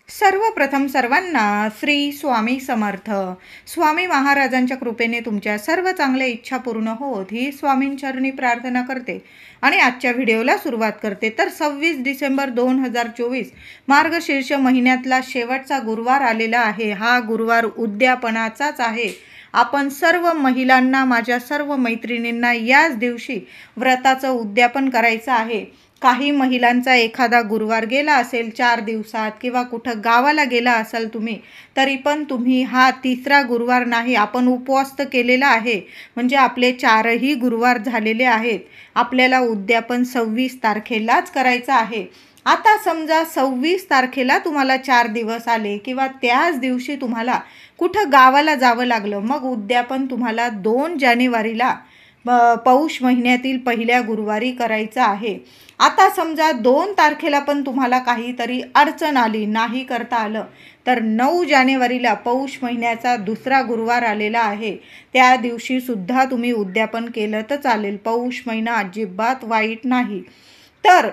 सर्वप्रथम सर्वांना श्री स्वामी समर्थ. स्वामी महाराजांच्या कृपेने तुमच्या सर्व चांगल्या इच्छा पूर्ण होत ही स्वामींचरणी प्रार्थना करते आणि आजच्या व्हिडिओला सुरुवात करते. तर 26 डिसेंबर 2024 मार्गशीर्ष महिन्यातला शेवटचा गुरुवार आलेला आहे. हा गुरुवार उद्यापनाचाच आहे. आपण सर्व महिलांना, माझ्या सर्व मैत्रिणींना याच दिवशी व्रताचं उद्यापन करायचं आहे. काही महिलांचा एखादा गुरुवार गेला असेल 4 दिवसात किंवा कुठं गावाला गेला असाल तुम्ही, तरी पण तुम्ही हा तिसरा गुरुवार नाही, आपण उपवास तर केलेला आहे, म्हणजे आपले 4ही गुरुवार झालेले आहेत. आपल्याला उद्यापन 26 तारखेलाच करायचं आहे. आता समजा 26 तारखेला तुम्हाला 4 दिवस आले किंवा त्याच दिवशी तुम्हाला कुठं गावाला जावं लागलं, मग उद्यापन तुम्हाला 2 जानेवारीला पौष महिन्यातील पहिल्या गुरुवारी करायचं आहे. आता समजा 2 तारखेला पण तुम्हाला काहीतरी अडचण आली, नाही करता आलं, तर 9 जानेवारीला पौष महिन्याचा दुसरा गुरुवार आलेला आहे. त्या दिवशी सुद्धा तुम्ही उद्यापन केलं तर चालेल. पौष महिना अजिबात वाईट नाही. तर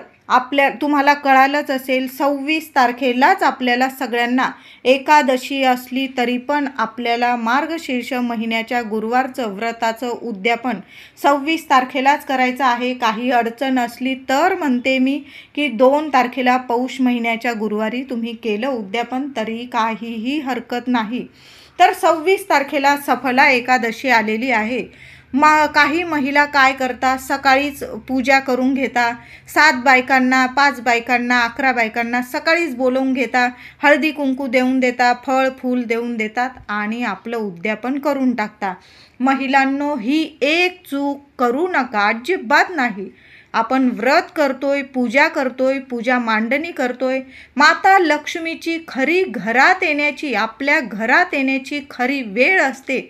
तुम्हाला कळालंच असेल, 26 तारखेलाच आपल्याला सगळ्यांना एकादशी असली तरी पण आपल्याला मार्गशीर्ष महिन्याच्या गुरुवारचं व्रताचं उद्यापन 26 तारखेलाच करायचं आहे. काही अडचण असली तर म्हणते मी की 2 तारखेला पौष महिन्याच्या गुरुवारी तुम्ही केलं उद्यापन तरी काहीही हरकत नाही. तर 26 तारखेला सफला एकादशी आलेली आहे. काही महिला काय करतात, सकाळीच पूजा करून घेता. 7 बायकांना, 5 बायकांना, 11 बायकांना सकाळीच बोलवून घेता, हळदी कुंकू देऊन देता, फळ फूल देऊन देतात आणि आपलं उद्यापन करून टाकता. महिलांनो, ही एक चूक करू नका, अजिबात नाही. आपण व्रत करतोय, पूजा करतोय, पूजा मांडणी करतोय. माता लक्ष्मीची खरी घरात येण्याची, आपल्या घरात येण्याची खरी वेळ असते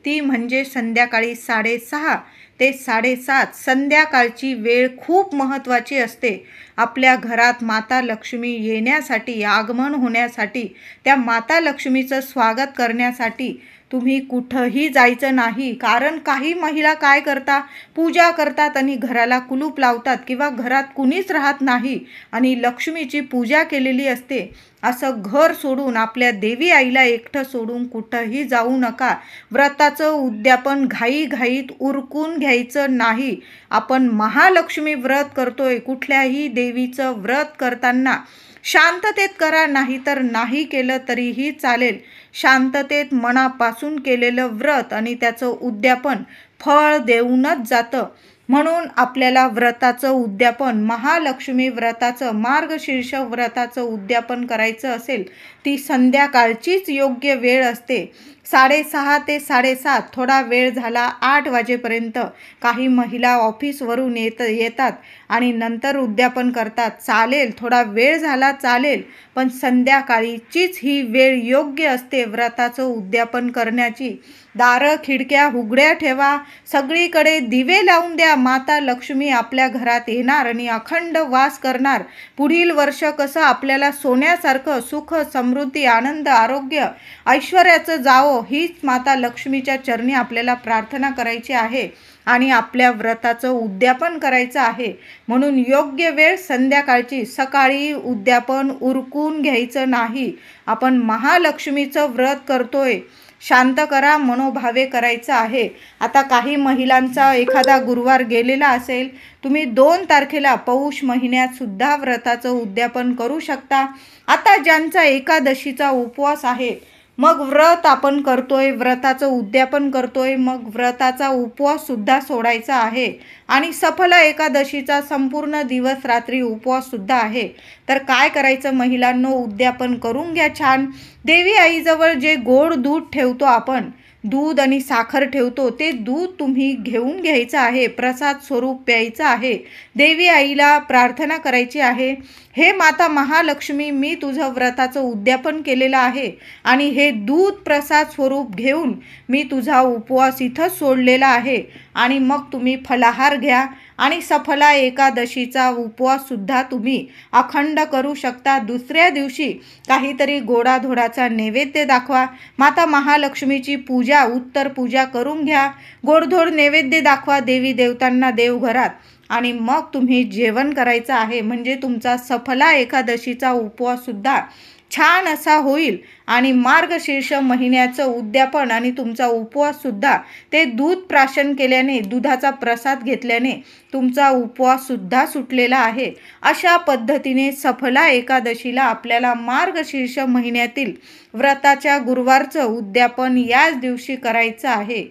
ती म्हणजे संध्याकाळी 6:30 ते 7:30. संध्याकाळची वेळ खूप महत्त्वाची असते. आपल्या घरात माता लक्ष्मी येण्यासाठी, आगमन होण्यासाठी, त्या माता लक्ष्मीचं स्वागत करण्यासाठी तुम्ही कुठंही जायचं नाही. कारण काही महिला काय करतात, पूजा करतात आणि घराला कुलूप लावतात किंवा घरात कुणीच राहत नाही आणि लक्ष्मीची पूजा केलेली असते. असं घर सोडून, आपल्या देवी आईला एकटं सोडून कुठंही जाऊ नका. व्रताचं उद्यापन घाईघाईत उरकून घ्यायचं नाही. आपण महालक्ष्मी व्रत करतोय. कुठल्याही देवीचं व्रत करताना शांततेत करा, नाही तर नाही केलं तरीही चालेल. शांततेत मनापासून केलेलं व्रत आणि त्याचं उद्यापन फळ देऊनच जातं. म्हणून आपल्याला व्रताचं उद्यापन, महालक्ष्मी व्रताचं, मार्गशीर्ष व्रताचं उद्यापन करायचं असेल, ती संध्याकाळचीच योग्य वेळ असते. 6:30 ते 7:30, थोडा वेळ झाला 8 वाजेपर्यंत. काही महिला ऑफिसवरून येतात आणि नंतर उद्यापन करतात, चालेल. थोडा वेळ झाला चालेल, पण संध्याकाळीचीच ही वेळ योग्य असते व्रताचं उद्यापन करण्याची. दारं खिडक्या उघड्या ठेवा, सगळीकडे दिवे लावून द्या. माता लक्ष्मी आपल्या घरात येणार आणि अखंड वास करणार. पुढील वर्ष कसं आपल्याला सोन्यासारखं सुख, समृद्धी, आनंद, आरोग्य, ऐश्वर्याचं जावो, हीच माता लक्ष्मीच्या चरणी आपल्याला प्रार्थना करायची आहे आणि आपल्या व्रताचं उद्यापन करायचं आहे. म्हणून योग्य वेळ संध्याकाळची. सकाळी उद्यापन उरकून घ्यायचं नाही. आपण महालक्ष्मीचं व्रत करतोय, शांत करा, मनोभावे करायचं आहे. आता काही महिलांचा एखादा गुरुवार गेलेला असेल, तुम्ही 2 तारखेला पौष महिन्यात सुद्धा व्रताचं उद्यापन करू शकता. आता ज्यांचा एकादशीचा उपवास आहे, मग व्रत आपण करतोय, व्रताचं उद्यापन करतोय, मग व्रताचा उपवाससुद्धा सोडायचा आहे आणि सफला एकादशीचा संपूर्ण दिवस रात्री उपवाससुद्धा आहे. तर काय करायचं महिलांनो, उद्यापन करून घ्या छान. देवी आईजवळ जे गोड दूध ठेवतो आपण, दूध आणि साखर ठेवतो, ते दूध तुम्ही घेऊन घ्यायचं आहे, प्रसाद स्वरूप प्यायचं आहे. देवी आईला प्रार्थना करायची आहे, हे माता महालक्ष्मी, मी तुझं व्रताचं उद्यापन केलेलं आहे आणि हे दूध प्रसाद स्वरूप घेऊन मी तुझा उपवास इथं सोडलेला आहे. आणि मग तुम्ही फलाहार घ्या आणि सफला एकादशीचा उपवाससुद्धा तुम्ही अखंड करू शकता. दुसऱ्या दिवशी काहीतरी गोडाधोडाचा नैवेद्य दाखवा. माता महालक्ष्मीची पूजा, उत्तर पूजा करून घ्या. गोडधोड नैवेद्य दाखवा देवी देवतांना देवघरात आणि मग तुम्ही जेवण करायचं आहे. म्हणजे तुमचा सफला एकादशीचा उपवाससुद्धा छान असा होईल आणि मार्गशीर्ष महिन्याचं उद्यापन आणि तुमचा उपवाससुद्धा ते दूध प्राशन केल्याने, दुधाचा प्रसाद घेतल्याने तुमचा उपवाससुद्धा सुटलेला आहे. अशा पद्धतीने सफला एकादशीला आपल्याला मार्गशीर्ष महिन्यातील व्रताच्या गुरुवारचं उद्यापन याच दिवशी करायचं आहे.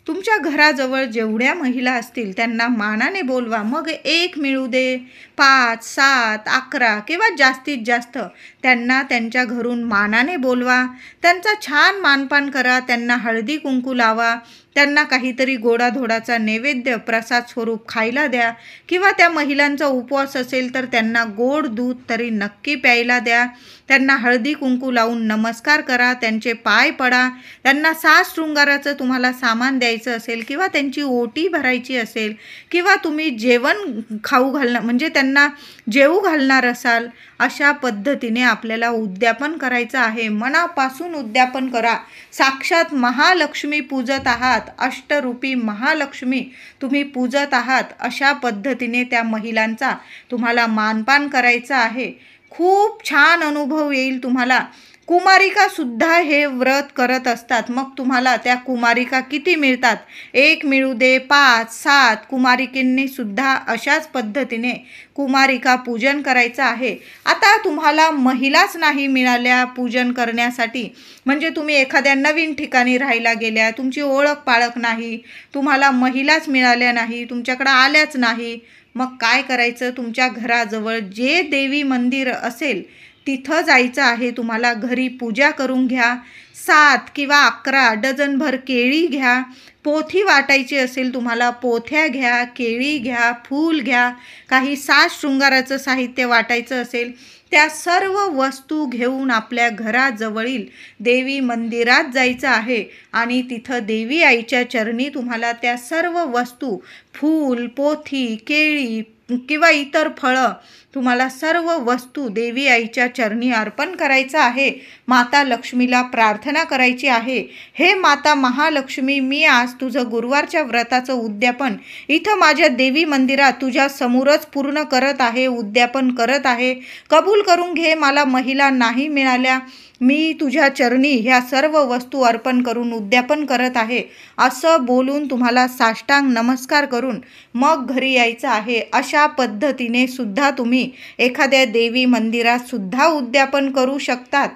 तुमच्या घराजवळ जेवढ्या महिला असतील त्यांना मानाने बोलवा. मग 1 मिळू दे, 5, 7, 11 किंवा जास्तीत जास्त त्यांना त्यांच्या घरून मानाने बोलवा. त्यांचा छान मानपान करा. त्यांना हळदी कुंकू लावा. त्यांना काहीतरी गोडाधोडाचा नैवेद्य प्रसाद स्वरूप खायला द्या किंवा त्या महिलांचा उपवास असेल तर त्यांना गोड दूध तरी नक्की प्यायला द्या. त्यांना हळदी कुंकू लावून नमस्कार करा. त्यांचे पाय पडा. त्यांना साज शृंगाराचं तुम्हाला सामान द्यायचं असेल किंवा त्यांची ओटी भरायची असेल किंवा तुम्ही जेवण खाऊ घालणार म्हणजे त्यांना जेवू घालणार असाल, अशा पद्धतीने आपल्याला उद्यापन करायचं आहे. मनापासून उद्यापन करा. साक्षात महालक्ष्मी पूजत आहात. अष्टरूपी महालक्ष्मी तुम्ही पूजत आहात. अशा पद्धतीने त्या महिलांचा तुम्हाला मानपान करायचा आहे. खूप छान अनुभव येईल तुम्हाला. कुमारिका सुद्धा हे व्रत करत असतात. मग तुम्हाला त्या कुमारिका किती मिळतात? 1 मिळू दे, 5, 7 कुमारिकेंनी सुद्धा अशाच पद्धतीने कुमारिका पूजन करायचं आहे. आता तुम्हाला महिलाच नाही मिळाल्या पूजन करण्यासाठी, म्हणजे तुम्ही एखाद्या नवीन ठिकाणी राहायला गेल्या, तुमची ओळख पाळख नाही, तुम्हाला महिलाच मिळाल्या नाही, तुमच्याकडे आल्याच नाही, मग काय करायचं? तुमच्या घराजवळ जे देवी मंदिर असेल तिथं जायचं आहे. तुम्हाला घरी पूजा करून घ्या. 7 किंवा 11 डझनभर केळी घ्या. पोथी वाटायची असेल तुम्हाला, पोथ्या घ्या, केळी घ्या, फूल घ्या. काही साज शृंगाराचं साहित्य वाटायचं असेल त्या सर्व वस्तू घेऊन आपल्या घराजवळील देवी मंदिरात जायचं आहे आणि तिथं देवी आईच्या चरणी तुम्हाला त्या सर्व वस्तू, फूल, पोथी, केळी किंवा इतर फळं, तुम्हाला सर्व वस्तू देवी आईच्या चरणी अर्पण करायचं आहे. माता लक्ष्मीला प्रार्थना करायची आहे. हे माता महालक्ष्मी, मी आज तुझं गुरुवारच्या व्रताचं उद्यापन इथं माझ्या देवी मंदिरात तुझ्या समोरच पूर्ण करत आहे, उद्यापन करत आहे. कबूल करून घे. मला महिला नाही मिळाल्या, मी तुझ्या चरणी ह्या सर्व वस्तू अर्पण करून उद्यापन करत आहे, असं बोलून तुम्हाला साष्टांग नमस्कार करून मग घरी यायचं आहे. अशा पद्धतीने सुद्धा तुम्ही एखाद्या देवी मंदिरात सुद्धा उद्यापन करू शकतात.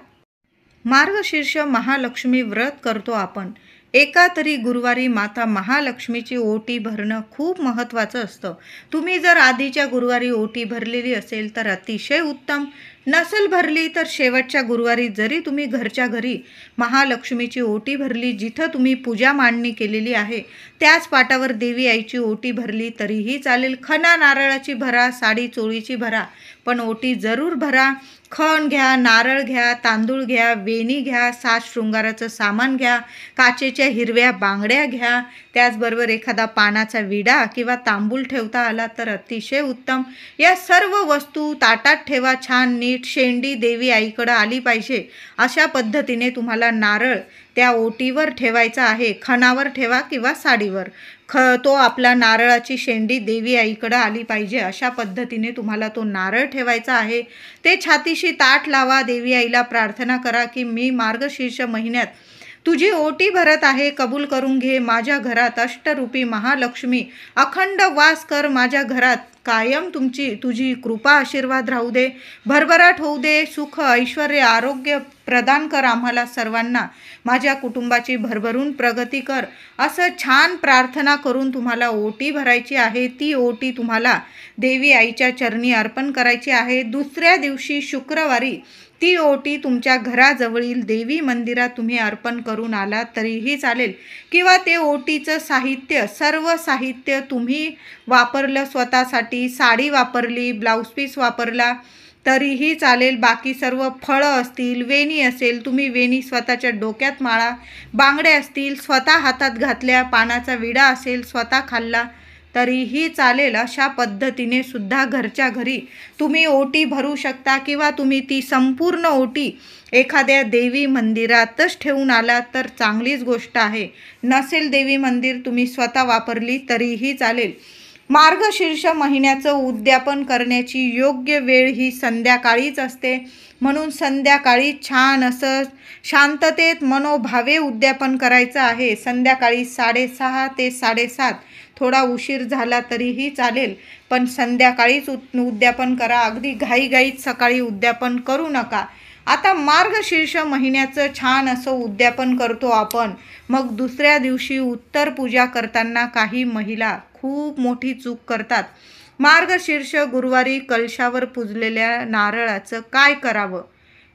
मार्गशीर्ष महालक्ष्मी व्रत करतो आपण. एका तरी गुरुवारी माता महालक्ष्मीची ओटी भरणं खूप महत्त्वाचं असतं. तुम्ही जर आधीच्या गुरुवारी ओटी भरलेली असेल तर अतिशय उत्तम. नसेल भरली तर शेवटच्या गुरुवारी जरी तुम्ही घरच्या घरी महालक्ष्मीची ओटी भरली, जिथं तुम्ही पूजा मांडणी केलेली आहे त्याच पाटावर देवी आईची ओटी भरली तरीही चालेल. खणा नारळाची भरा, साडी चोळीची भरा, पण ओटी जरूर भरा. खण घ्या, नारळ घ्या, तांदूळ घ्या, वेणी घ्या, साज शृंगाराचं सामान घ्या, काचेच्या हिरव्या बांगड्या घ्या, त्याचबरोबर एखादा पानाचा विडा किंवा तांबूल ठेवता आला तर अतिशय उत्तम. या सर्व वस्तू ताटात ठेवा. छान नीट शेंडी देवी आईकडं आली पाहिजे अशा पद्धतीने तुम्हाला नारळ त्या ओटीवर ठेवायचा आहे. खणावर ठेवा किंवा साडीवर. तो आपला नारळाची शेंडी देवी आईकडं आली पाहिजे अशा पद्धतीने तुम्हाला तो नारळ ठेवायचा आहे. ते छातीशी ताट लावा. देवी आईला प्रार्थना करा की मी मार्गशीर्ष महिन्यात तुझी ओटी भरत आहे, कबूल करून घे. माझ्या घरात अष्टरूपी महालक्ष्मी अखंड वास कर. माझ्या घरात कायम तुझी कृपा आशीर्वाद राहू दे. भरभराट होऊ दे. सुख, ऐश्वर्य, आरोग्य प्रदान कर आम्हाला सर्वांना. माझ्या कुटुंबाची भरभरून प्रगती कर. असं छान प्रार्थना करून तुम्हाला ओटी भरायची आहे. ती ओटी तुम्हाला देवी आईच्या चरणी अर्पण करायची आहे. दुसऱ्या दिवशी शुक्रवारी ती ओटी तुमच्या घराजवळील देवी मंदिरात तुम्ही अर्पण करून आलात तरीही चालेल किंवा ते ओटीचं साहित्य, सर्व साहित्य तुम्ही वापरलं स्वतःसाठी, साडी वापरली, ब्लाऊज पीस वापरला तरीही चालेल. बाकी सर्व फळं असतील, वेणी असेल, तुम्ही वेणी स्वतःच्या डोक्यात माळा, बांगड्या असतील स्वतः हातात घातल्या, पानाचा विडा असेल स्वतः खाल्ला तरीही चालेल. अशा पद्धतीने सुद्धा घरच्या घरी तुम्ही ओटी भरू शकता किंवा तुम्ही ती संपूर्ण ओटी एखाद्या देवी मंदिरातच ठेवून आलात तर चांगलीच गोष्ट आहे. नसेल देवी मंदिर, तुम्ही स्वतः वापरली तरीही चालेल. मार्गशीर्ष महिन्याचं उद्यापन करण्याची योग्य वेळ ही संध्याकाळीच असते, म्हणून संध्याकाळी छान असं शांततेत मनोभावे उद्यापन करायचं आहे. संध्याकाळी 6:30 ते 7:30, थोडा उशीर झाला तरीही चालेल, पण संध्याकाळीच उद्यापन करा. अगदी घाईघाईत सकाळी उद्यापन करू नका. आता मार्गशीर्ष महिन्याचं छान असं उद्यापन करतो आपण, मग दुसऱ्या दिवशी उत्तर पूजा करताना काही महिला खूप मोठी चूक करतात. मार्गशीर्ष गुरुवारी कलशावर पुजलेल्या नारळाचं काय करावं?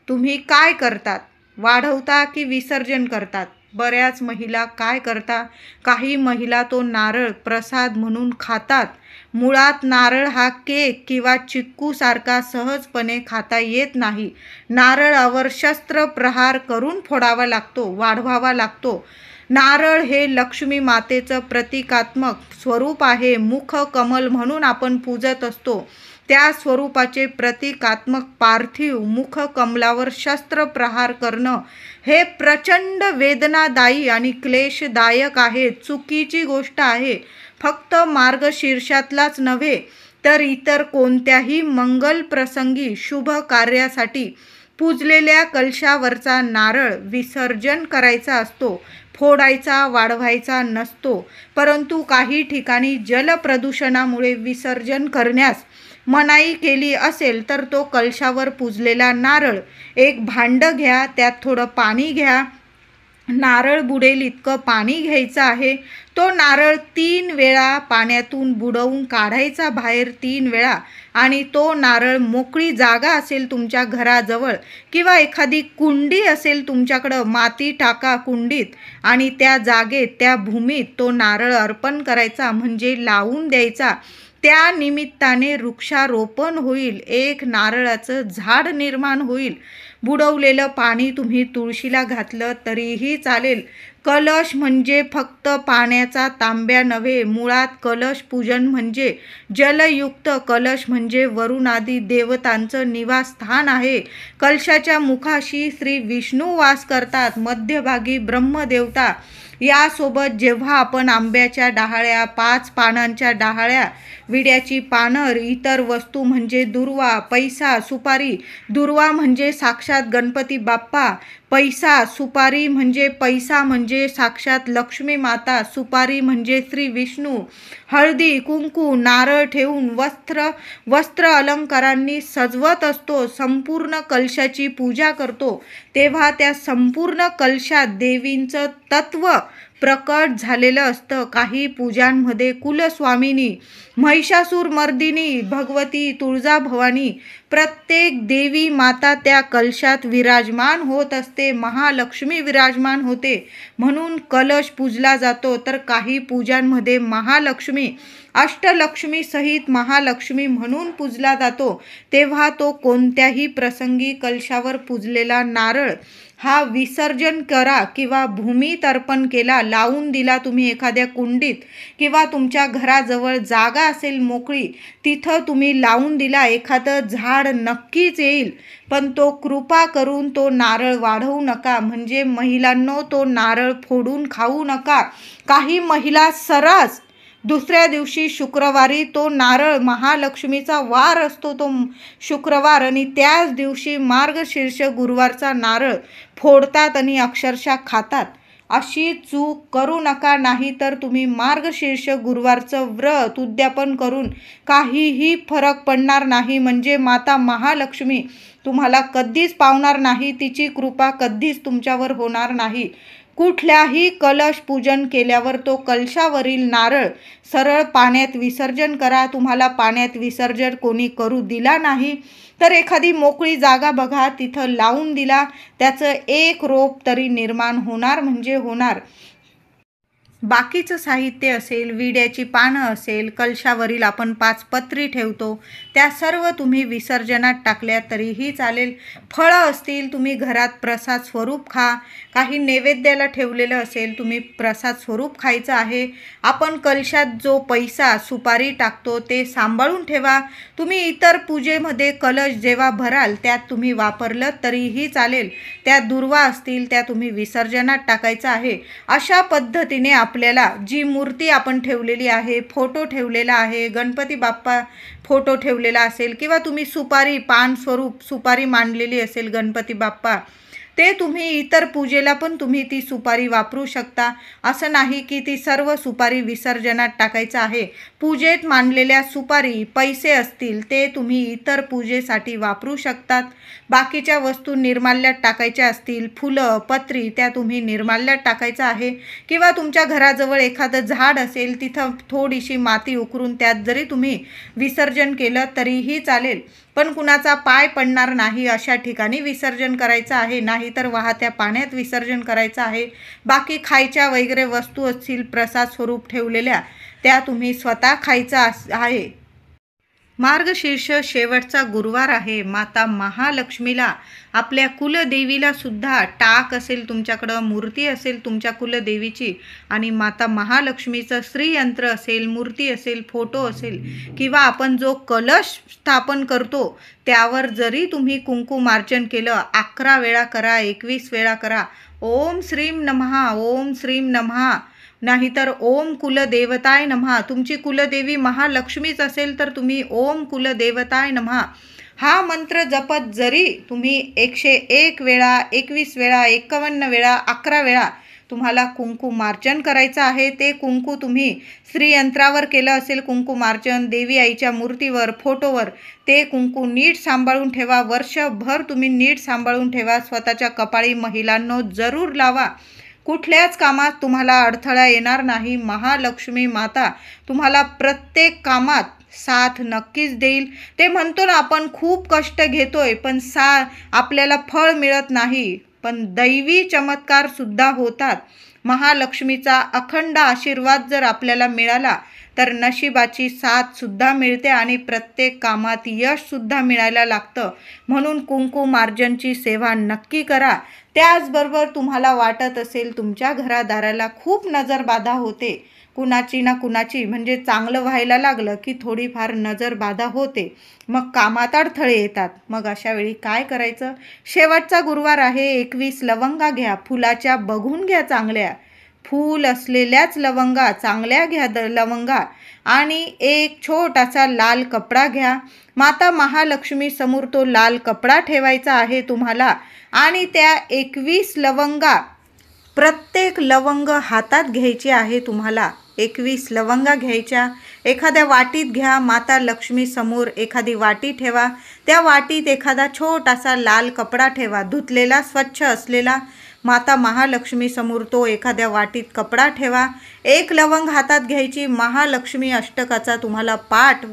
तुम्ही काय करतात? वाढवता की विसर्जन करतात? बऱ्याच महिला काय करतात, काही महिला तो नारळ प्रसाद म्हणून खातात. मुळात नारळ हा केक किंवा चिक्कूसारखा सहजपणे खाता येत नाही. नारळावर शस्त्र प्रहार करून फोडावा लागतो, वाढवावा लागतो. नारळ हे लक्ष्मी मातेचं प्रतिकात्मक स्वरूप आहे. मुख कमल म्हणून आपण पूजत असतो, त्या स्वरूपाचे प्रतिकात्मक पार्थिव मुख कमलावर शस्त्र प्रहार करणं हे प्रचंड वेदनादायी आणि क्लेशदायक आहे. चुकीची गोष्ट आहे. फक्त मार्गशीर्षातलाच नव्हे तर इतर कोणत्याही मंगल प्रसंगी शुभ कार्यासाठी पूजलेल्या कलशावरचा नारळ विसर्जन करायचा असतो, फोडायचा, वाढवायचा नसतो. परंतु काही ठिकाणी जलप्रदूषणामुळे विसर्जन करण्यास मनाई केली असेल तर तो कलशावर पूजलेला नारळ एक भांडं घ्या, त्यात थोडं पाणी घ्या, नारळ बुडेल इतकं पाणी घ्यायचं आहे. तो नारळ 3 वेळा पाण्यातून बुडवून काढायचा बाहेर 3 वेळा, आणि तो नारळ मोकळी जागा असेल तुमच्या घराजवळ किंवा एखादी कुंडी असेल तुमच्याकडं, माती टाका कुंडीत आणि त्या जागेत, त्या भूमीत तो नारळ अर्पण करायचा, म्हणजे लावून द्यायचा. त्या निमित्ताने वृक्षारोपण होईल, एक नारळाचं झाड निर्माण होईल. बुडवलेलं पाणी तुम्ही तुळशीला घातलं तरीही चालेल. कलश म्हणजे फक्त पाण्याचा तांब्या नव्हे, मुळात कलश पूजन म्हणजे जलयुक्त कलश म्हणजे वरुणादी देवतांचं निवासस्थान आहे. कलशाच्या मुखाशी श्री विष्णू वास करतात, मध्यभागी ब्रह्मदेवता. यासोबत जेव्हा आपण आंब्याच्या डहाळ्या, 5 पानांच्या डहाळ्या, विड्याची पानं, इतर वस्तू म्हणजे दुर्वा, पैसा, सुपारी, दुर्वा म्हणजे साक्षात गणपती बाप्पा, पैसा, सुपारी म्हणजे पैसा म्हणजे साक्षात लक्ष्मी माता, सुपारी म्हणजे श्री विष्णू, हळदी, कुंकू, नारळ ठेवून वस्त्र अलंकारांनी सजवत असतो, संपूर्ण कलशाची पूजा करतो, तेव्हा त्या संपूर्ण कलशात देवींचं तत्व प्रकट झालेलं असतं. काही पूजांमध्ये कुलस्वामिनी, महिषासुरमर्दिनी, भगवती, तुळजाभवानी, प्रत्येक देवी माता त्या कलशात विराजमान होत असते, महालक्ष्मी विराजमान होते, म्हणून कलश पूजला जातो. तर काही पूजांमध्ये महालक्ष्मी, अष्टलक्ष्मी सहित महालक्ष्मी म्हणून पूजला जातो. तेव्हा तो कोणत्याही प्रसंगी कलशावर पूजलेला नारळ हा विसर्जन करा किंवा भूमीत अर्पण केला, लावून दिला तुम्ही एखाद्या कुंडीत किंवा तुमच्या घराजवळ जागा असेल मोकळी, तिथं तुम्ही लावून दिला, एखादं झाड नक्कीच येईल. पण तो कृपा करून तो नारळ वाढवू नका, म्हणजे महिलांनो तो नारळ फोडून खाऊ नका. काही महिला सरस दुसऱ्या दिवशी शुक्रवारी, तो नारळ महालक्ष्मीचा वार असतो तो शुक्रवार, आणि त्याच दिवशी मार्गशीर्ष गुरुवारचा नारळ फोडतात आणि अक्षरशः खातात. अशी चूक करू नका, नाही तर तुम्ही मार्गशीर्ष गुरुवारचं व्रत उद्यापन करून काहीही फरक पडणार नाही. म्हणजे माता महालक्ष्मी तुम्हाला कधीच पावणार नाही, तिची कृपा कधीच तुमच्यावर होणार नाही. कुठल्याही कलश पूजन केल्यावर तो कलशावरील नारळ सरळ पाण्यात विसर्जन करा. तुम्हाला पाण्यात विसर्जन कोणी करू दिला नाही तर एखादी मोकळी जागा बघा, तिथं लावून दिला, त्याचं एक रोप तरी निर्माण होणार म्हणजे होणार. बाकीचं साहित्य असेल, विड्याची पानं असेल, कलशावरील आपण 5 पत्री ठेवतो, त्या सर्व तुम्ही विसर्जनात टाकल्या तरीही चालेल. फळं असतील, तुम्ही घरात प्रसाद स्वरूप खा. काही नैवेद्याला ठेवलेलं असेल, तुम्ही प्रसाद स्वरूप खायचं आहे. आपण कलशात जो पैसा, सुपारी टाकतो ते सांभाळून ठेवा. तुम्ही इतर पूजेमध्ये कलश जेव्हा भराल त्यात तुम्ही वापरलं तरीही चालेल. त्या दुर्वा असतील त्या तुम्ही विसर्जनात टाकायचं आहे. अशा पद्धतीने आपल्याला जी मूर्ती आपण ठेवलेली आहे, फोटो ठेवलेला आहे, गणपती बाप्पा फोटो ठेवलेला असेल किंवा तुम्ही सुपारी पान स्वरूप सुपारी मांडलेली असेल गणपती बाप्पा, ते तुम्ही इतर पूजेला पण तुम्ही ती सुपारी वापरू शकता. असं नाही की ती सर्व सुपारी विसर्जनात टाकायचं आहे. पूजेत मांडलेल्या सुपारी, पैसे असतील ते तुम्ही इतर पूजेसाठी वापरू शकतात. बाकीच्या वस्तू निर्माल्यात टाकायच्या असतील, फुलं, पत्री, त्या तुम्ही निर्माल्यात टाकायचं आहे. किंवा तुमच्या घराजवळ एखादं झाड असेल, तिथं थोडीशी माती उकरून त्यात जरी तुम्ही विसर्जन केलं तरीही चालेल. पण कुणाचा पाय पडणार नाही अशा ठिकाणी विसर्जन करायचं आहे, नाही तर वाहत्या पाण्यात विसर्जन करायचं आहे. बाकी खायच्या वगैरे वस्तू असतील प्रसाद स्वरूप ठेवलेल्या, त्या तुम्ही स्वतः खायचा आहे. मार्गशीर्ष शेवटचा गुरुवार आहे. माता महालक्ष्मीला, आपल्या कुलदेवीला सुद्धा टाक असेल तुमच्याकडं, मूर्ती असेल तुमच्या कुलदेवीची आणि माता महालक्ष्मीचं श्रीयंत्र असेल, मूर्ती असेल, फोटो असेल किंवा आपण जो कलश स्थापन करतो त्यावर जरी तुम्ही कुंकुमार्चन केलं, 11 वेळा करा, 21 वेळा करा. ओम श्रीम नमः, ओम श्रीम नमः, नाहीतर ओम कुलदेवताय नमः. तुमची कुलदेवी महालक्ष्मीच असेल तर तुम्ही ओम कुलदेवताय नमः हा मंत्र जपत जरी तुम्ही 101 वेळा, 21 वेळा, 51 वेळा, 11 वेळा तुम्हाला कुंकुमार्चन करायचं आहे. ते कुंकू तुम्ही श्रीयंत्रावर केलं असेल कुंकुमार्चन, देवी आईच्या मूर्तीवर, फोटोवर, ते कुंकू नीट सांभाळून ठेवा. वर्षभर तुम्ही नीट सांभाळून ठेवा. स्वतःच्या कपाळी महिलांनो जरूर लावा. कुठल्याच कामात तुम्हाला अडथळा येणार नाही. महालक्ष्मी माता तुम्हाला प्रत्येक कामात साथ नक्कीच देईल. ते म्हणतो ना आपण खूप कष्ट घेतोय पण आपल्याला फळ मिळत नाही, पण दैवी चमत्कार सुद्धा होतात. महालक्ष्मीचा अखंड आशीर्वाद जर आपल्याला मिळाला तर नशिबाची साथ सुद्धा मिळते आणि प्रत्येक कामात यश सुद्धा मिळायला लागतं. म्हणून कुंकुमार्जनची सेवा नक्की करा. त्याचबरोबर तुम्हाला वाटत असेल तुमच्या घरादाराला खूप नजरबाधा होते, कुणाची ना कुणाची, म्हणजे चांगलं व्हायला लागलं की थोडीफार नजरबाधा होते, मग कामात अडथळे येतात. मग अशा वेळी काय करायचं? शेवटचा गुरुवार आहे. 21 लवंगा घ्या, फुलाच्या बघून घ्या, चांगल्या फूल असलेल्याच लवंगा, चांगल्या घ्या लवंगा, आणि एक छोटासा लाल कपडा घ्या. माता महालक्ष्मी समोर तो लाल कपडा ठेवायचा आहे तुम्हाला आणि त्या 21 लवंगा, प्रत्येक लवंग हातात घ्यायची आहे तुम्हाला. 21 लवंगा घ्यायच्या, एखाद्या वाटीत घ्या. माता लक्ष्मी समोर एखादी वाटी ठेवा, त्या वाटीत एखादा छोटासा लाल कपडा ठेवा, धुतलेला स्वच्छ असलेला. माता महालक्ष्मी समोर तो एखाद्या वाटीत कपडा ठेवा. एक लवंग हातात घ्यायची. महालक्ष्मी अष्टकाचा तुम्हाला पाठ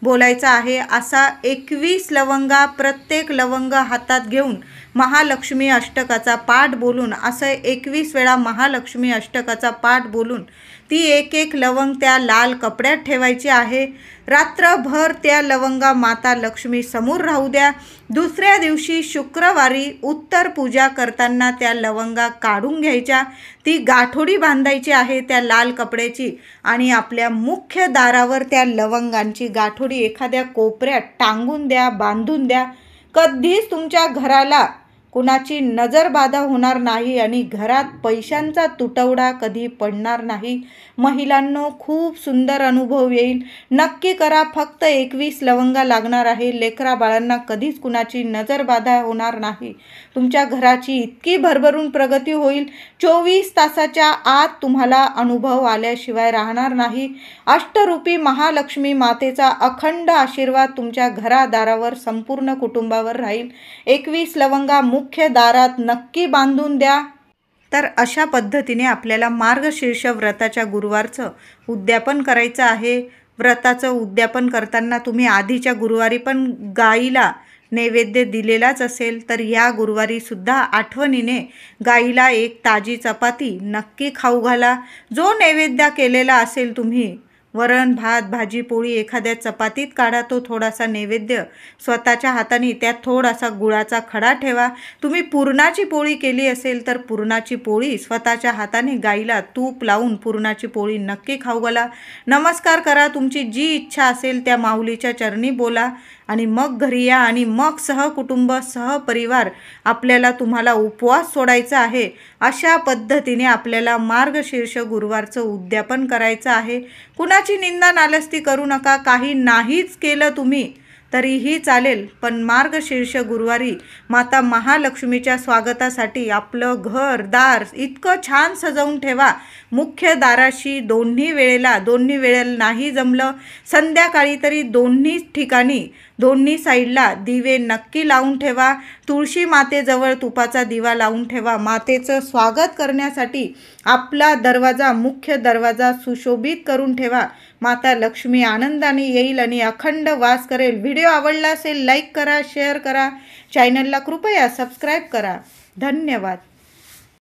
बोलायचा आहे. असा 21 लवंगा, प्रत्येक लवंग हातात घेऊन महालक्ष्मी अष्टकाचा पाठ बोलून, असं 21 वेळा महालक्ष्मी अष्टकाचा पाठ बोलून ती एक एक लवंग त्या लाल कपड्यात ठेवायची आहे. रात्रभर त्या लवंगा माता लक्ष्मी समोर राहू द्या. दुसऱ्या दिवशी शुक्रवारी उत्तर पूजा करताना त्या लवंगा काढून घ्यायच्या. ती गाठोडी बांधायची आहे त्या लाल कपड्याची आणि आपल्या मुख्य दारावर त्या लवंगांची गाठोडी एखाद्या कोपऱ्यात टांगून द्या, बांधून द्या. कधीच तुमच्या घराला कुणाची नजरबाधा होणार नाही आणि घरात पैशांचा तुटवडा कधी पडणार नाही. महिलांनो खूप सुंदर अनुभव येईल. नक्की करा. फक्त 21 लवंगा लागणार आहे. लेकरा बाळांना कधीच कुणाची नजरबाधा होणार नाही. तुमच्या घराची इतकी भरभरून प्रगती होईल, 24 तासाच्या आत तुम्हाला अनुभव आल्याशिवाय राहणार नाही. अष्टरूपी महालक्ष्मी मातेचा अखंड आशीर्वाद तुमच्या घरादारावर, संपूर्ण कुटुंबावर राहील. 21 लवंगा मुख्य दारात नक्की बांधून द्या. तर अशा पद्धतीने आपल्याला मार्गशीर्ष व्रताच्या गुरुवारचं उद्यापन करायचं आहे. व्रताचं उद्यापन करताना तुम्ही आधीच्या गुरुवारी पण गाईला नैवेद्य दिलेलाच असेल, तर या गुरुवारी सुद्धा आठवणीने गाईला एक ताजी चपाती नक्की खाऊ घाला. जो नैवेद्य केलेला असेल तुम्ही वरण भात भाजी पोळी एखाद्या चपातीत काढा तो थोडासा नैवेद्य स्वतःच्या हाताने, त्यात थोडासा गुळाचा खडा ठेवा. तुम्ही पुरणाची पोळी केली असेल तर पुरणाची पोळी स्वतःच्या हाताने गाईला तूप लावून पुरणाची पोळी नक्की खाऊ घाला. नमस्कार करा. तुमची जी इच्छा असेल त्या माऊलीच्या चरणी बोला आणि मग घरी या आणि मग सहकुटुंब सहपरिवार आपल्याला तुम्हाला उपवास सोडायचा आहे. अशा पद्धतीने आपल्याला मार्गशीर्ष गुरुवारचं उद्यापन करायचं आहे. कुणाची निंदा नालस्ती करू नका. काही नाहीच केलं तुम्ही तरीही चालेल, पण मार्गशीर्ष गुरुवारी माता महालक्ष्मीच्या स्वागतासाठी आपलं घर दार इतकं छान सजवून ठेवा. मुख्य दाराशी दोन्ही वेळेला नाही जमलं संध्याकाळी तरी दोन्ही ठिकाणी दोन्ही साईडला दिवे नक्की लावून ठेवा. तुळशी मातेजवळ तुपाचा दिवा लावून ठेवा. मातेचं स्वागत करण्यासाठी आपला दरवाजा मुख्य दरवाजा सुशोभित करून ठेवा. माता लक्ष्मी आनंदाने येईल आणि अखंड वास करेल. व्हिडिओ आवडला असेल लाईक करा, शेअर करा, चॅनलला कृपया सबस्क्राईब करा. धन्यवाद.